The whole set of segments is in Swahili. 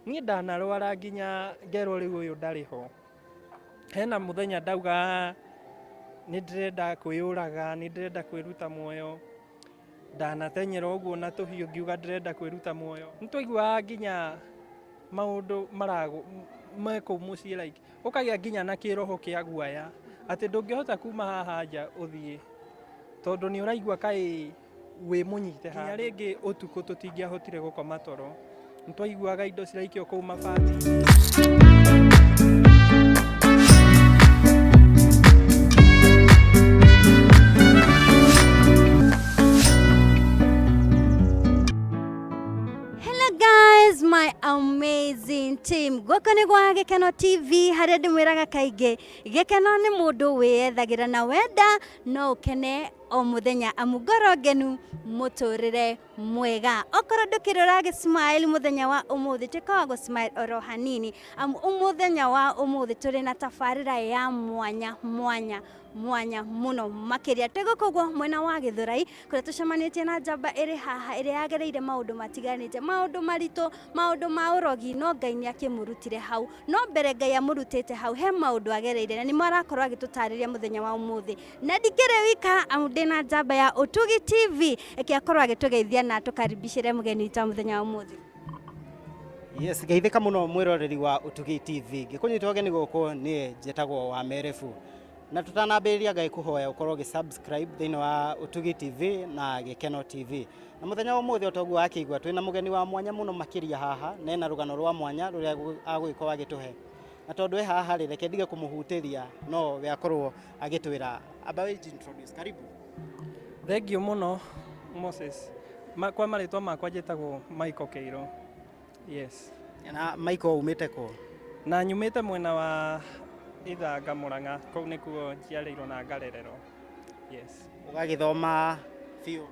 Niĩ ndanarwara nginya ngerwo rĩu ũyũ ndarĩ ho. Hena mũthenya ndauga nĩ ndĩrenda kwĩyũraga, nĩ ndĩrenda kwĩruta muoyo. Ndanatenyera ũguo na tũhiũ ngiuga ndĩrenda kwĩruta muoyo. Nĩ twaiguaga nginya maũndũ mekũu mũciĩ like ũkagĩa nginya na kĩroho kĩa guaya atĩ ndũngĩhota kuma haha nja ũthiĩ tondũ nĩ ũraigua kaĩ wĩ mũnyite haha. Nginya rĩngĩ ũtukũ tũtingĩahotire gũkoma toro. Nĩ twaiguaga indo ciraikio kũu mabati. My amazing team. Gwaka nĩ gwa Gĩkeno TV harĩa ndĩmwĩraga kaingĩ Gĩkeno nĩ mũndũ wĩyethagira na wenda no ũkene o mũthenya amu ngoro ngenu mũtũrĩre mwega. Okorwo ndũkĩrĩ ũragĩ-smile mũthenya wa ũmũthĩ tuĩka wa gũ-smile oro hanini amu mũthenya wa ũmũthĩ tũrĩ na tabarĩra ya mwanya muno makĩria tegũkũguo mwena wa Gĩthũrai kũrĩa tũcemanĩtie na njamba ĩrĩ haha ĩrĩa yagereire maũndũ matiganĩte, maũndũ maritũ, maũndũ ma ũrogi, no Ngai nĩ akĩmũrutire hau, no mbere Ngai amũrutĩte hau he maũndũ agereire na nĩ marakorwo agĩtũtarĩria mũthenya wa ũmũthĩ. Na ndikĩrĩ wika amu ndĩna njamba ya Utugi TV ĩkĩakorwo agĩtũgeithia na tũkaribicĩre mũgeni witũ mũthenya wa ũmũthĩ. Yes, geithĩka mũno mwĩroreri wa Utugi TV. Ngĩkũnyita ũgeni gũkũ niĩ njĩtagwo wa Merebu. Na tũtanambĩrĩria Ngai kũhoya ũkorwo ũgĩ-subscribe thĩinĩ wa Utugi TV na Gĩkeno TV. Na mũthenya wa ũmũthĩ otoguo akĩigua twĩna mũgeni wa mwanya mũno makĩria haha na ena rũgano rwa mwanya rũrĩa agũgĩkorwo agĩtũhe. Na tondũ e haha rĩ reke ndige kũmũhutĩria no we akorwo agĩtwĩra amba introduce. Karibu. Thengiũ mũno Moses. Kwa marĩtwa makwa njĩtagwo Michael Keiro. Yes. Na Michael umĩte kũ? Na nyumĩte mwena wa Ithanga Mũrang'a, kũu nĩkuo njiarĩirwo na ngarererwo. Yes. Ũgagĩthoma biũ?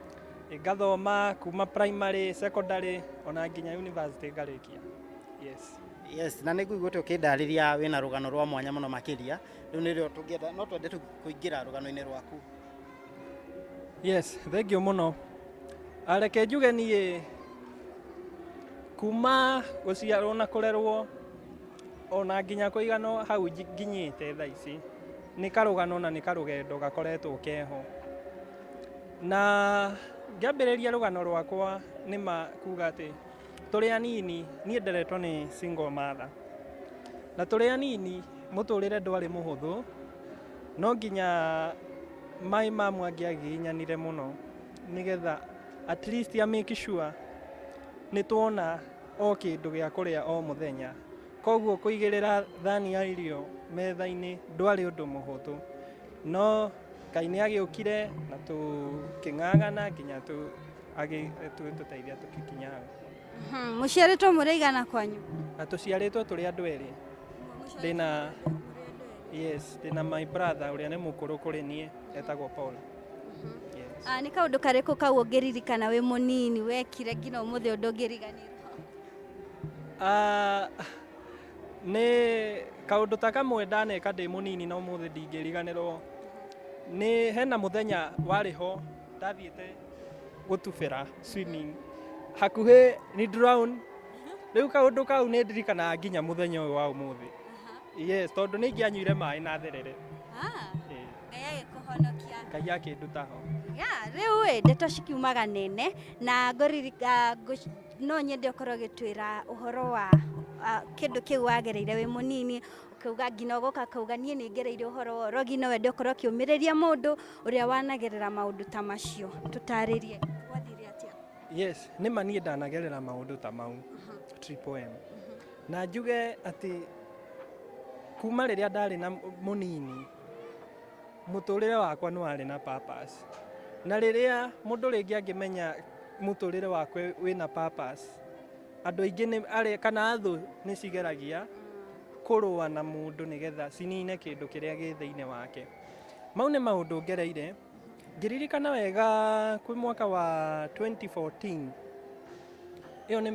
Ngathoma kuma primary, secondary ona nginya university ngarĩkia. Yes. Yes, na nĩngũigua ũkĩndarĩria wĩna rũgano rwa mwanya mũno makĩria. Rĩu nĩrĩo tũngĩenda no twende kũingĩra rũgano-inĩ rwaku. Yes, thengiũ mũno. Areke njuge niĩ kuma gũciarwo na kũrerwo ona nginya kũigano hau nginyĩte thaa ici nĩ karũgano na nĩ karũgendo gakoretwo keho. Na ngĩambĩrĩria rũgano rwakwa nĩ kuga atĩ tũrĩ anini niĩ nderetwo nĩ single mother. Na tũrĩ anini mũtũrĩre ndwarĩ mũhũthũ no nginya maĩ mamu angĩagĩnyanire mũno nĩgetha at least ya make sure nĩ tuona o kĩndũ gĩa kũrĩa o mũthenya. Koguo kũigĩrĩra thani ya irio metha-inĩ ndwarĩ ũndũ mũhũthũ no Ngai nĩ agĩũkire na tũkĩng'ang'ana nginya tũteithia tũgĩkinya hau. Mũciarĩtwo mũrĩigana kwanyu? Tũciarĩtwo tũrĩ andũ erĩ. Ndĩna my brother ũrĩa nĩ mũkũrũ kũrĩ niĩ etagwo Paul. Yes. Nĩ kaũndũ karĩkũ kau ũngĩririkana wĩ mũnini wekire nginya ũmũthĩ ũndũ ũngĩriganĩrwo? Nĩ kaũndũ ta kamwe ndaneka ndĩ mũnini na ũmũthĩ ndingĩriganĩrwo. Nĩ hena mũthenya warĩ ho ndathiĩte gũtubĩra swimming hakuhĩ ni drown. Rĩu kaũndũ kau nĩ ndirikanaga nginya mũthenya ũyũ wa ũmũthĩ. Yes, tondũ nĩ ingĩanyuire maĩ na therere. Ngai agĩkũhonokia. Ngai akĩnduta ho. Rĩu ndeto cikiumaga nene na no nyende ũkorwo ũgĩtwĩra ũhoro wa kĩndũ kĩu wagereire wĩ mũnini ũkauga nginya ũgoka kauga niĩ nĩ ngereire ũhoro wa ũrogi no wende ũkorwo ũkĩũmĩrĩria mũndũ ũrĩa wanagerera maũndũ ta macio. Tũtarĩrie gwathire atĩa? Yes, nĩma niĩ ndanagerera maũndũ ta mau. Triple M. Na njuge atĩ kuma rĩrĩa ndarĩ na mũnini mũtũrĩre wakwa nĩ warĩ na purpose. Na rĩrĩa mũndũ rĩngĩ angĩmenya mũtũrĩre wakwe wĩna purpose, andũ aingĩ kana thũ nĩ cigeragia kũrũa na mũndũ nĩgetha cinine kĩndũ kĩrĩa gĩ thĩinĩ wake. Mau nĩ maũndũ ngereire. Ngĩririkana wega kwĩ mwaka wa 2014. Ĩyo nĩ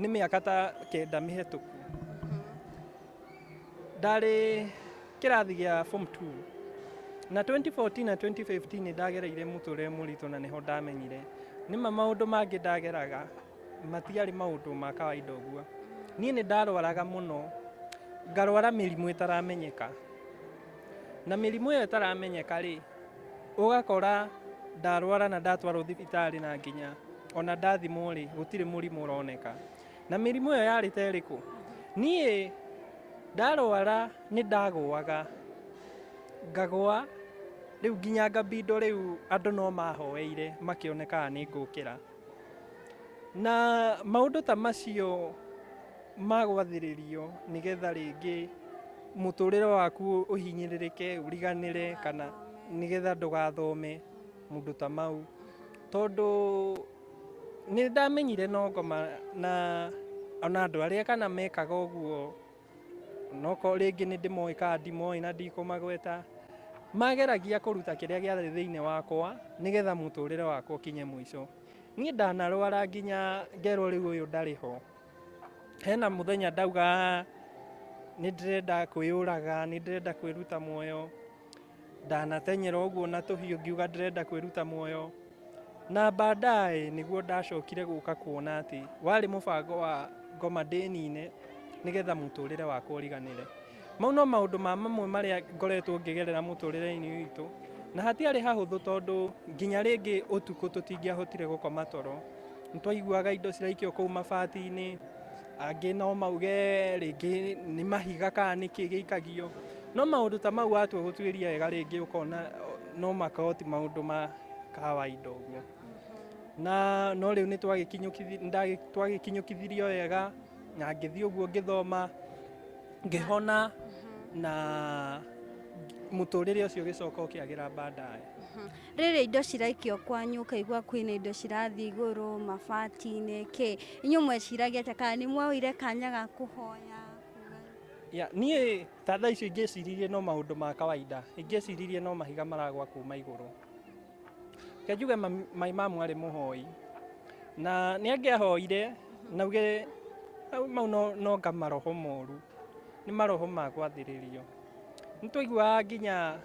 mĩaka ta kenda mĩhetũku. Ndarĩ kĩrathi gĩa form 2. Na 2014 na 2015 ndagereire mũtũrĩre mũritũ na nĩho ndamenyire nĩma maũndũ mangĩ ndageraga matiarĩ maũndũ ma kawaida ũguo. Niĩ nĩ ndarwaraga mũno, ngarwara mĩrimũ ĩtaramenyeka, na mĩrimũ ĩyo ĩtaramenyeka-rĩ, ũgakora ndarwara na ndatwarwo thibitarĩ na nginya ona ndathimwo-rĩ gũtirĩ mũrimũ ũroneka. Na mĩrimũ ĩyo yarĩ ta ĩrĩkũ? Niĩ ndarwara nĩ ndagũaga, ngagũa, rĩu nginya ngambindwo rĩu andũ no mahoeire makĩonekaga nĩ ngũkĩra. Na maũndũ ta macio magwathĩrĩrio nĩgetha rĩngĩ mũtũrĩre waku ũhinyĩrĩrĩke, ũriganĩre, kana nĩgetha ndũgathome mũndũ ta mau. Tondũ nĩ ndamenyire no ngoma na ona andũ arĩa kana mekaga ũguo, nokorwo rĩngĩ nĩ ndĩmoĩ kana ndimoĩ na ndikũmagweta, mageragia kũruta kĩrĩa gĩarĩ thĩinĩ wakwa nĩgetha mũtũrĩre wakwa ũkinye mũico. Niĩ ndanarwara nginya ngerwo rĩu ũyũ ndarĩ ho. Hena mũthenya ndauga nĩ ndĩrenda kwĩyũraga, nĩ ndĩrenda kwĩruta muoyo, ndanatenyera ũguo na tũhiũ ngiuga ndĩrenda kwĩruta muoyo. Na baadaye nĩguo ndacokire gũka kuona atĩ warĩ mũbango wa ngoma ndĩnine nĩgetha mũtũrĩre wakwa ũriganĩre. Mau no maũndũ mamwe marĩa ngoretwo ngĩgerera mũtũrĩre-inĩ witũ, na hatiarĩ hahũthũ tondũ nginya rĩngĩ ũtukũ tũtingĩahotire gũkoma toro. Nĩtwaiguaga indo ciraikio kũu mabati-inĩ, angĩ no mauge rĩngĩ nĩ mahiga kana nĩkĩ gĩikagio. No maũndũ ta mau watua gũtuĩria wega rĩngĩ ũkona no makorwo ti maũndũ ma kawaida ũguo. Na no rĩu nĩ twagĩkinyũkithirio wega, na ngĩthiĩ ũguo ngĩthoma, ngĩhona, na mũtũrĩre ũcio ũgĩcoka ũkĩagĩra baadaye. Rĩrĩ indo ciraikio kwanyu ũkaigua kwĩna indo cirathiĩ igũrũ mabati-inĩ kĩ, inyuĩ mweciragia atĩa kana nĩ mwoire kanya ga kũhoya? Niĩ ta thaa icio ingĩciririe no maũndũ ma kawaida, ingĩciririe no mahiga maragwa kuma igũrũ. Ke njuge mai mamu arĩ mũhoi, na nĩ angĩahoire nauge mau no ngamaroho moru, nĩ maroho ma gwathĩrĩrio. Nĩ twaiguaga nginya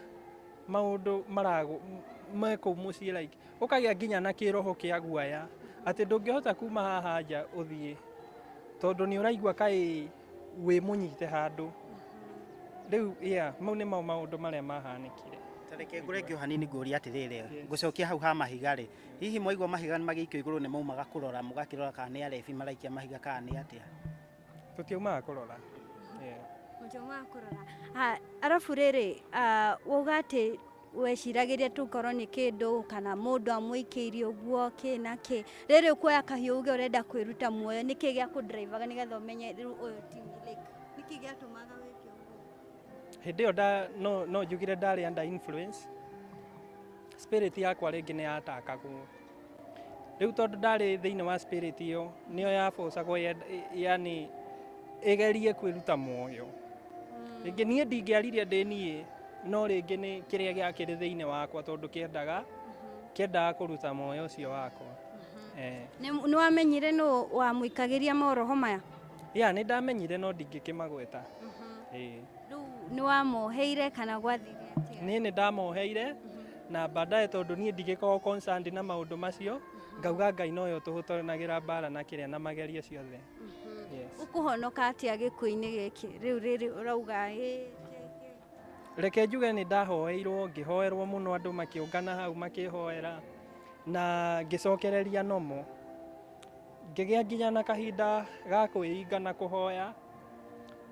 maũndũ mekũu mũciĩ like, ũkagĩa nginya na kĩroho kĩa guaya atĩ ndũngĩhota kuma haha nja ũthiĩ tondũ nĩ ũraigua kaĩ wĩ mũnyite handũ. Rĩu mau nĩ maũndũ marĩa mahanĩkire. Tareke ngũrenge hanini ngũria atĩrĩrĩ, ngũcokia hau ha mahiga-rĩ, hihi mwaigua mahiga magĩikio igũrũ nĩ maumaga kũrora, mũgakĩrora kana nĩ arebi maraikia mahiga kana nĩ atĩa? Tũtiaumaga kũrora. Mũtiaumaga kũrora. Arabu rĩrĩ, wauga atĩ weciragĩria tukorwo nĩ kĩndũ kana mũndũ amũikĩirie ũguo kĩ na kĩ. Rĩrĩ kuoya kahiũ uge ũrenda kwĩruta muoyo, nĩkĩ gĩa kũndrivaga nĩgetha ũmenye rĩu ũyũ ti like, nĩkĩ gĩatũmaga wĩke ũguo? Hĩndĩ ĩyo no njugire ndarĩ under influence, spirit yakwa rĩngĩ nĩ yatakagwo. Rĩu tondũ ndarĩ thĩinĩ wa spirit ĩyo nĩyo yabocagwo, yani ĩgerie kwĩruta muoyo. Rĩngĩ niĩ ndingĩaririe ndĩ niĩ, no rĩngĩ nĩ kĩrĩa gĩakĩrĩ thĩinĩ wakwa tondũ kĩendaga kũruta muoyo ũcio wakwa. Nĩ wamenyire nũ wamũikagĩria maroho maya? Nĩ ndamenyire no ndingĩkĩmagweta. Rĩu nĩ wamoheire kana gwathire atĩa? Niĩ nĩ ndamoheire, na baadaye tondũ niĩ ndingĩkorwo concerned na maũndũ macio, ngauga Ngai noyo tũhũtanagĩra mbara na kĩrĩa na magerio ciothe. Ũkũhonoka atĩa gĩkuũ-inĩ gĩkĩ rĩu rĩrĩ ũrauga? Reke njuge nĩ ndahoeirwo, ngĩhoerwo mũno, andũ makĩũngana hau makĩhoera, na ngĩcokereria nomo. Ngĩgĩa nginya na kahinda ga kwĩinga na kũhoya,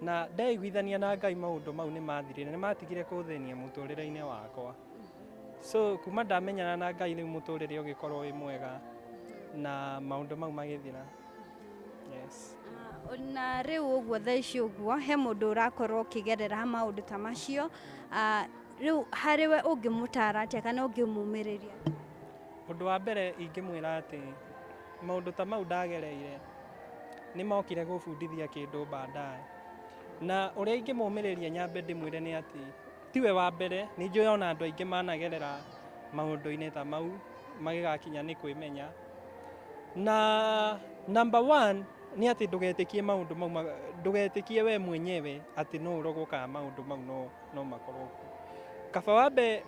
na ndeiguithania na Ngai maũndũ mau nĩ mathirire, nĩ matigire kũthĩnia mũtũrĩre-inĩ wakwa. So kuma ndamenyana na Ngai rĩu mũtũrĩre ũgĩkorwo wĩ mwega na maũndũ mau magĩthira. Na rĩu ũguo thaa ici ũguo he mũndũ ũrakorwo ũkĩgerera maũndũ ta macio, rĩu harĩwe ũngĩmũtara atĩa kana ũngĩmumĩrĩria? Ũndũ wa mbere ingĩmwĩra atĩ maũndũ ta mau ndagereire nĩ mokire gũbundithia kĩndũ baadaye, na ũrĩa ingĩmũmĩrĩria nyambe ndĩmwĩre nĩ atĩ tiwe wa mbere, nĩ njũĩ ona andũ aingĩ managerera maũndũ-inĩ ta mau magĩgakinya nĩ kwĩmenya. Na number one nĩ atĩ ndũgetĩkie maũndũ mau, ndũgetĩkie we mwenyewe atĩ no ũrogwo kana maũndũ mau no makorwo. Kaba wambe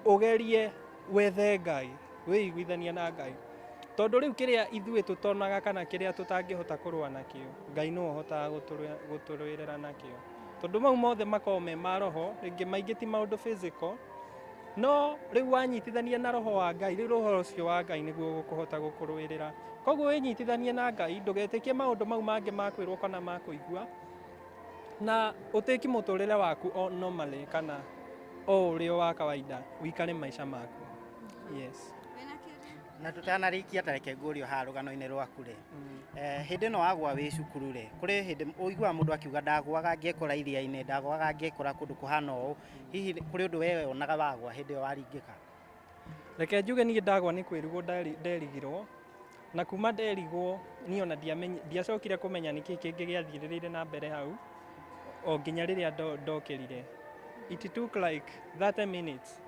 ũgerie wethe Ngai, wĩiguithania na Ngai, tondu riu kiria ithuĩ tũtonaga kana kiria tutangihota kurua nakio Ngai no hotaga guturwirira nakio tondu mau mothe makoragwo me ma roho ringi maingi ti maundu physical no riu wanyitithania na roho wa Ngai riu roho ucio wa Ngai niguo gukuhota gukurwirira koguo winyitithanie na Ngai ndugetikie maundu mau mangi makwirwo kana makuigua na uteki muturire waku o normally kana o urio wa kawaida wikare maisha maku. Yes. Na tutanarikia tareke ngurio ha rugano-ini rwaku ri hindi no wagwa wi cukuru ri kuri hindi uigua mundu akiuga ndagwaga ngekora iria-ini ndagwaga ngekora kundu kuhana uu hihi kuri undu we onaga wagwa hindi o waringika? Reke njuge ni ndagwa ni kwirigwo nderigirwo na kuma nderigwo ni ona ndiacokire kumenya niki kingi giathiririire na mbere hau o nginya riria ndokirire. It took like 30 minutes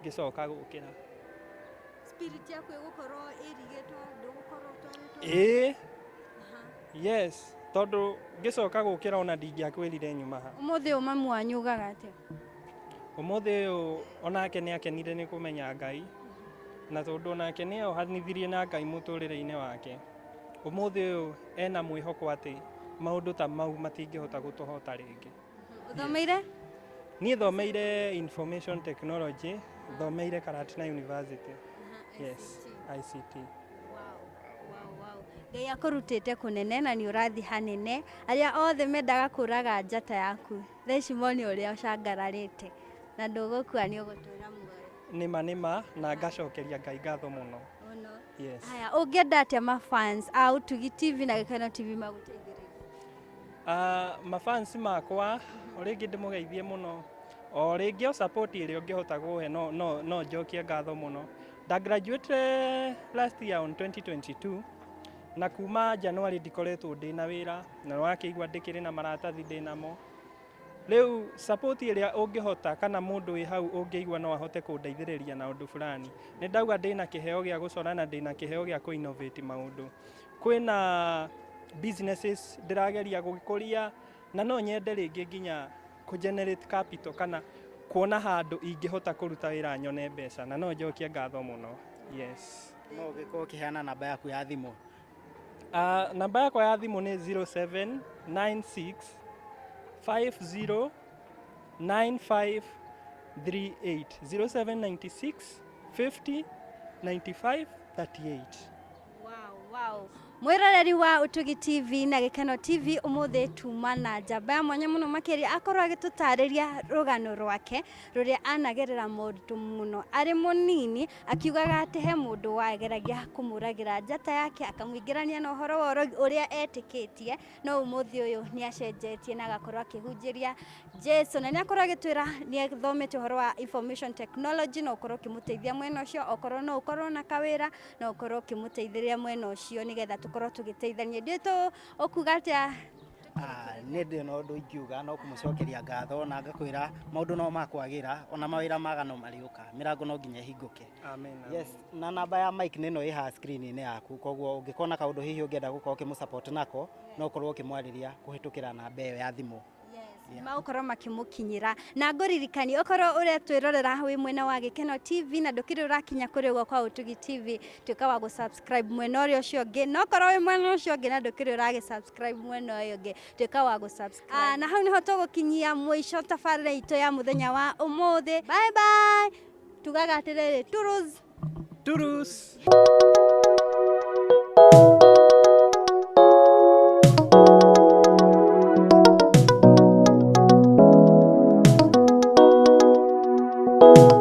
gicoka gukira. Spirit yaku igukorwo irigetwo ndugukorwo twaritwo yes tondu gicoka gukira ona ndingiakwirire nyuma ha. Umuthi mamu anyugaga atia? Umuthi onake ni akenire ni kumenya Ngai na tondu onake ni ohanithirie na Ngai muturire-ini wake. Umuthi ena mwihoko ati maundu ta mau matingihota gutuhota ringi. Uthomeire? Ni thomeire information technology, thomeire Karatina University. Yes, ICT. Wow. Ngai akurutite kunene na ni urathi hanene aria othe mendaga kuraga njata yaku theci moni uria ucangararite na ndugukua ni ugutwira muoyo. Nima na ngacokeria Ngai ngatho muno. Yes. Haya, ungienda atia mafans a Utugi TV na Gikeno TV maguteithiririe? Mafans makwa oringi ndimugeithie muno o ringi o support iria ungihota guhe no njokie ngatho muno. Da graduate last year on 2022 na kuma January ndikoretwo ndina wira na wakigwa ndikiri na maratathi ndinamo. Riu support iria ungihota kana mundu wi hau ungiigwa no ahote kundeithiriria na undu fulani. Ni ndauga ndina kiheo gia gucora na ndina kiheo gia ku innovate maundu. Kwina businesses ndirageria gukũria na no nyende ringi nginya ku generate capital kana kuona handu ingihota kuruta wira nyone mbeca na no njokie ngatho muno. Yes. No giko kiheana namba yaku ya thimu? Namba yakwa ya thimu ni 0796 50 9538 0796 50 95 38. Wow. Mwiroreri wa Utugi TV na Gikeno TV umuthi tuma na njamba ya mwanya muno makiria akorwo agitutariria rugano rwake ruria anagerera maundu muno ari munini akiugaga ati he mundu wageragia kumuragira njata yake akamwingirania na uhoro wa Urogi uria etikitie no umuthi uyu ni acenjetie na agakorwo akihunjiria Jesu na ni akorwo agitwira ni athomete uhoro wa information technology no ukorwo kimuteithia mwena ucio okorwo no ukorwo na kawira no ukorwo kimuteithiria mwena ucio nigetha tukorwo tugiteithania ndito okuga atia? Nä ndä na å ndå ingiuga no kå må cokeria ngatho na ngakwä ra maå no makwagä ra ona mawä ra maga no marä å ka mä rango no nginya hingå ke. Yes, na namba ya mic nä no ä ha screen-inä yaku koguo å ngä kona kaå ndå hihi å ngä enda gå korwo kä må support nako no å korwo å kä mwarä ria kå hä tå kä ra namba ä yo ya thimå. Maukorwo makimukinyira na nguririkani ukorwo uria twirorera wi mwena wa Gikeno TV na ndukiri urakinya kuri gwa kwa Utugi TV tuika wa gusubscribe mwena uria ucio ngi no korwo wi mwena ucio ngi na ndukiri uragi subscribe mwena uyo ngi tuika wa gusubscribe na hau niho tugukinyia mwisho tabarira itu ya muthenya wa umuthi. Bye tugaga atiriri turus. Thank you.